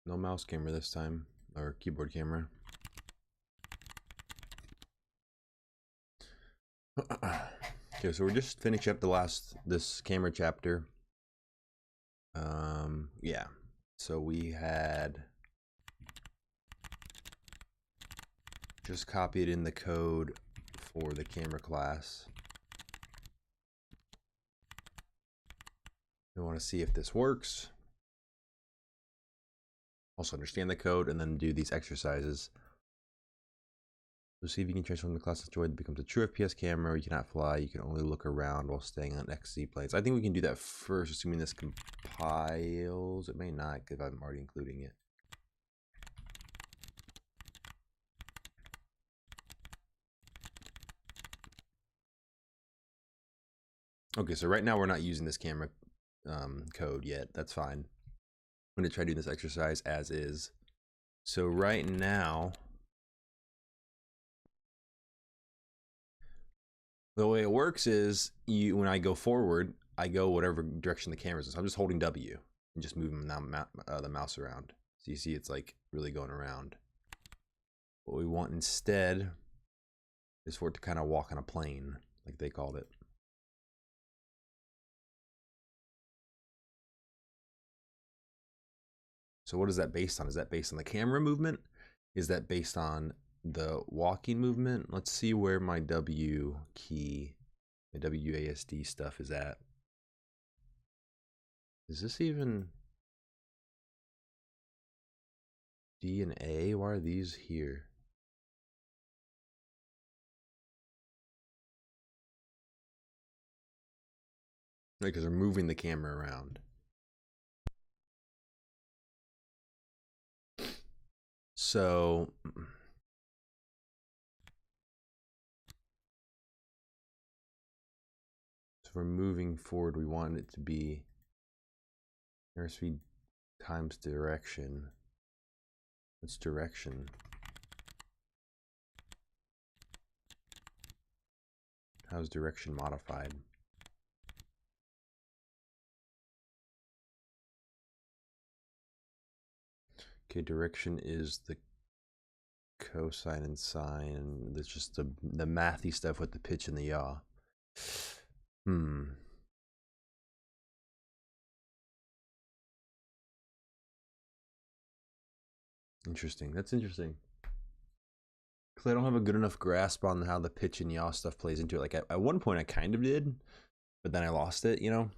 No mouse camera this time, or keyboard camera. Okay, so we're just finishing up this camera chapter. Yeah. So we had just copied in the code for the camera class. We want to see if this works. Also understand the code and then do these exercises. So see if you can transform the class enjoyed that becomes a true FPS camera. You cannot fly. You can only look around while staying on XZ planes. I think we can do that first, assuming this compiles. It may not if I'm already including it. Okay, so right now we're not using this camera code yet. That's fine. I'm going to try doing this exercise as is. So right now, the way it works is when I go forward, I go whatever direction the camera's in. So I'm just holding W and just moving the mouse around. So you see it's like really going around. What we want instead is for it to kind of walk on a plane, like they called it. So what is that based on? Is that based on the camera movement? Is that based on the walking movement? Let's see where my W key, my WASD stuff is at. Is this even D and A? Why are these here? Because they're moving the camera around. So we're moving forward. We want it to be airspeed times direction. What's direction? How's direction modified? Okay, direction is the cosine and sine. That's just the mathy stuff with the pitch and the yaw. Interesting. That's interesting. Because I don't have a good enough grasp on how the pitch and yaw stuff plays into it. Like at one point I kind of did, but then I lost it, you know?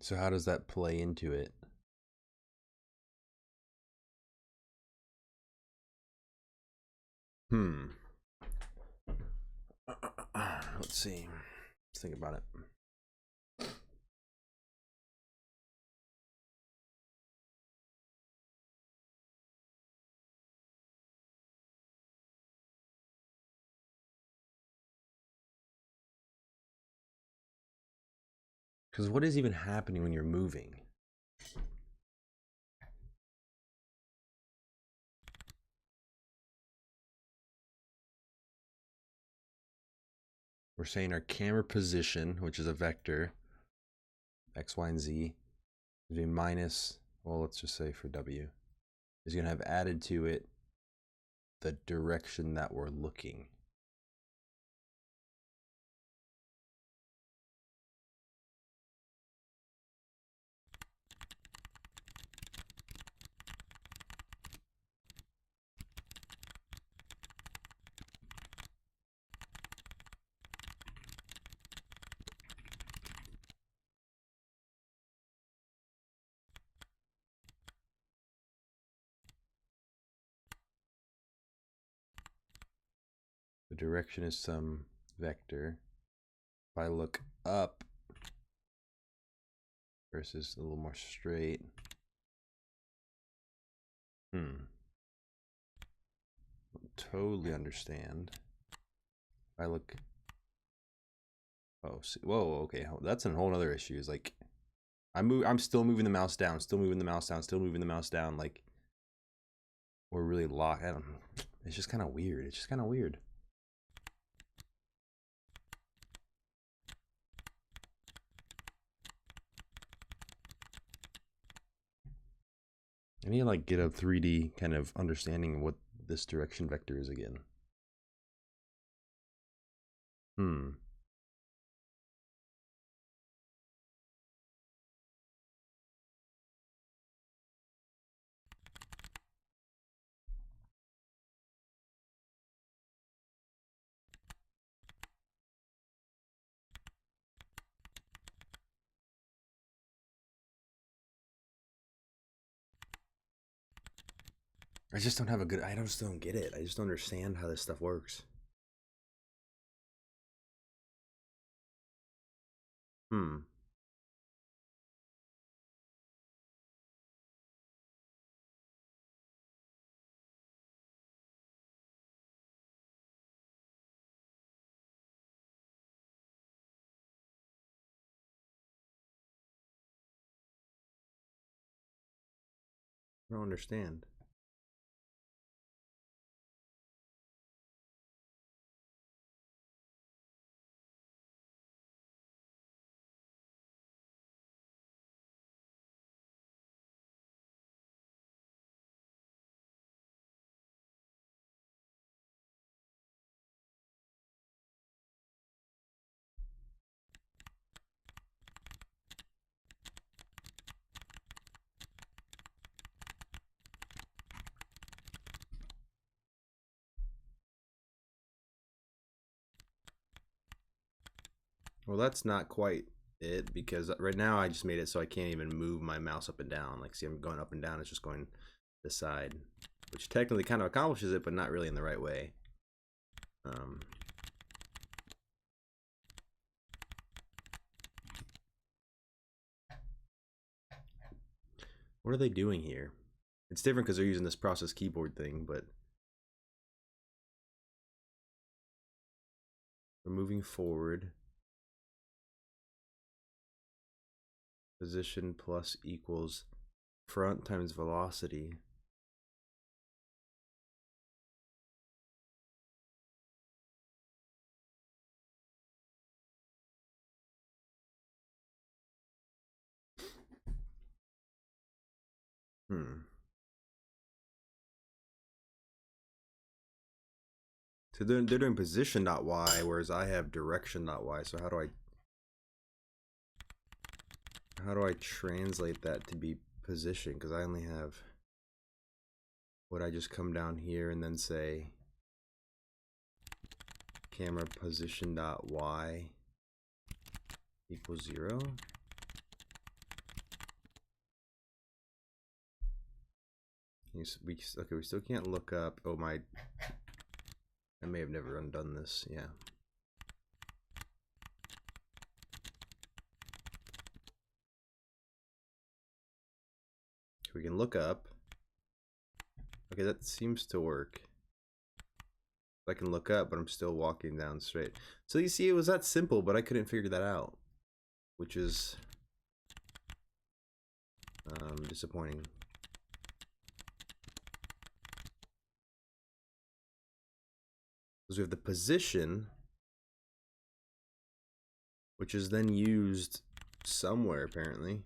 So how does that play into it? Let's see. Let's think about it. Because what is even happening when you're moving? We're saying our camera position, which is a vector, x, y, and z, is going to be minus, well, let's just say for w, is going to have added to it the direction that we're looking. The direction is some vector. If I look up versus a little more straight. Totally understand. If I look, oh, whoa, okay, that's a whole other issue. Is like, I'm still moving the mouse down, still moving the mouse down, still moving the mouse down. Like, we're really locked. I don't know. It's just kind of weird. It's just kind of weird. I need to like get a 3D kind of understanding of what this direction vector is again. I just don't have a good, I just don't get it. I just don't understand how this stuff works. I don't understand. Well, that's not quite it, because right now I just made it so I can't even move my mouse up and down. Like, see, I'm going up and down, it's just going this side, which technically kind of accomplishes it, but not really in the right way. What are they doing here? It's different because they're using this process keyboard thing, but we're moving forward. Position plus equals front times velocity. So they're doing position.y, whereas I have direction.y. So how do I translate that to be position? Because I only have, would I just come down here and then say camera position.y equals 0? Okay, we still can't look up. Oh, I may have never undone this. Yeah. We can look up. Okay, that seems to work. I can look up, but I'm still walking down straight. So you see, it was that simple, but I couldn't figure that out, which is disappointing. Because we have the position, which is then used somewhere apparently.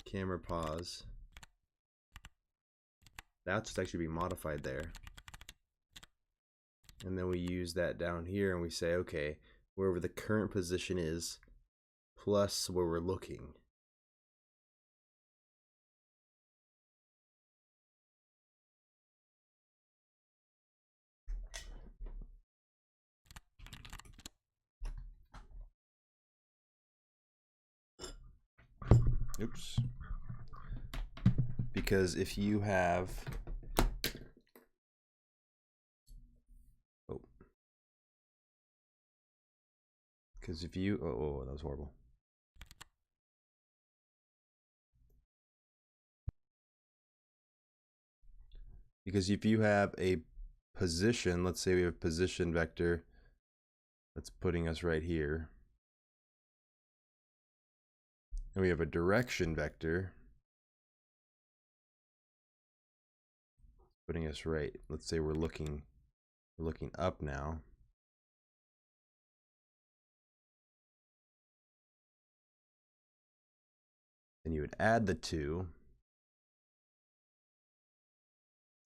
Camera pause. That's what's actually being modified there. And then we use that down here and we say, okay, wherever the current position is, plus where we're looking. Oops. Because if you have, because if you, oh, that was horrible. Because if you have a position, let's say we have position vector that's putting us right here, and we have a direction vector putting us right. Let's say we're looking up now. Then you would add the two,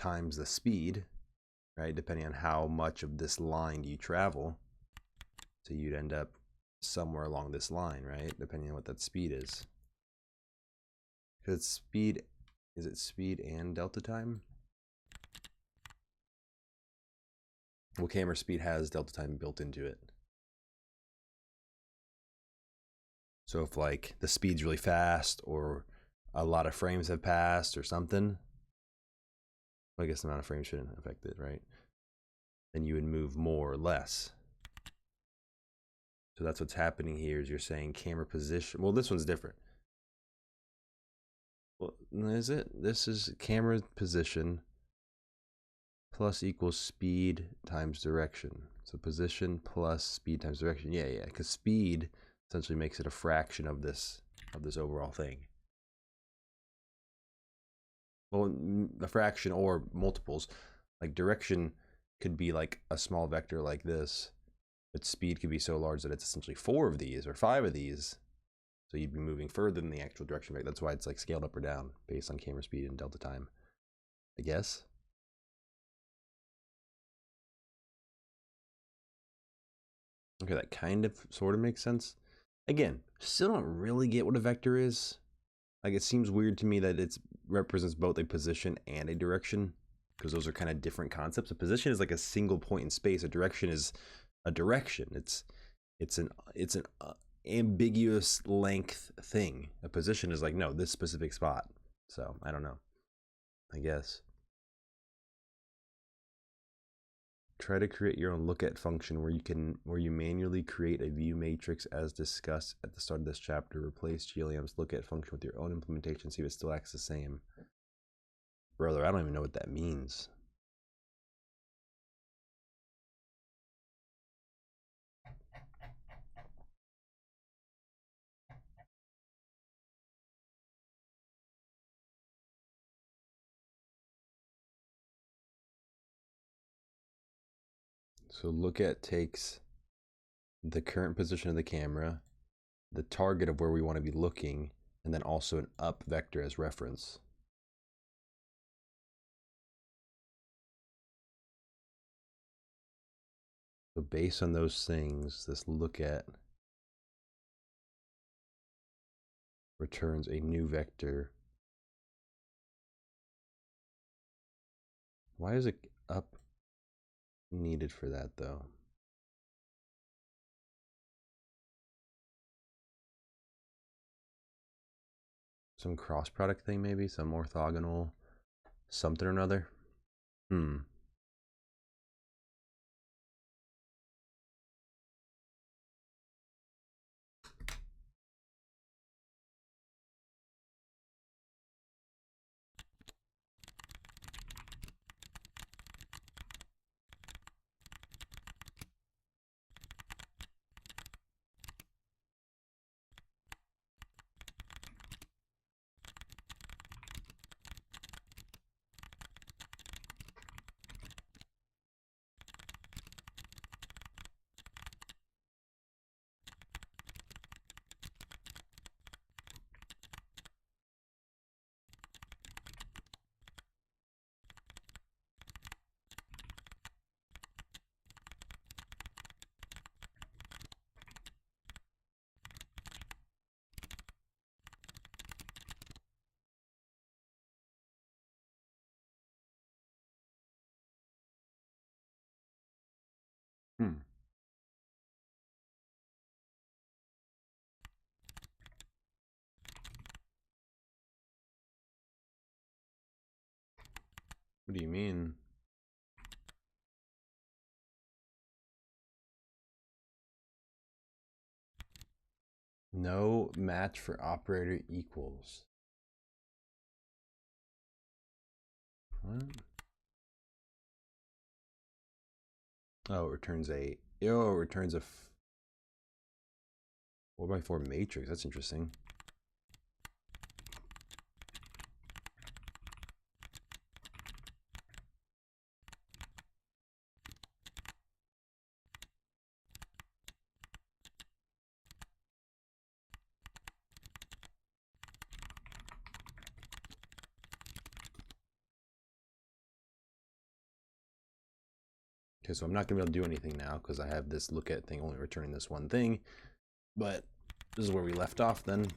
times the speed, right? Depending on how much of this line you travel. So you'd end up somewhere along this line, right? Depending on what that speed is. Because speed, is it speed and delta time? Well, camera speed has delta time built into it. So if like the speed's really fast or a lot of frames have passed or something, well, I guess the amount of frames shouldn't affect it, right? Then you would move more or less. So that's what's happening here is you're saying camera position. Well, this one's different. Well, is it? This is camera position plus equals speed times direction. So position plus speed times direction. Yeah, because speed essentially makes it a fraction of this overall thing. Well, a fraction or multiples. Like direction could be like a small vector like this, but speed could be so large that it's essentially 4 of these or 5 of these. So you'd be moving further than the actual direction vector. That's why it's like scaled up or down based on camera speed and delta time, I guess. Okay, that kind of sort of makes sense. Again, still don't really get what a vector is. Like it seems weird to me that it represents both a position and a direction, because those are kind of different concepts. A position is like a single point in space. A direction is a direction. It's an ambiguous length thing. A position is like, no, this specific spot. So I don't know, I guess. Try to create your own look at function where you manually create a view matrix as discussed at the start of this chapter. Replace GLM's look at function with your own implementation, see if it still acts the same. Brother, I don't even know what that means. So look at takes the current position of the camera, the target of where we want to be looking, and then also an up vector as reference. So based on those things, this look at returns a new vector. Why is it up needed for that though? Some cross product thing maybe, some orthogonal something or another. What do you mean? No match for operator equals. What? Oh, it returns a. Oh, it returns a 4x4 matrix. That's interesting. Okay, so I'm not gonna be able to do anything now because I have this look at thing only returning this one thing. But this is where we left off then.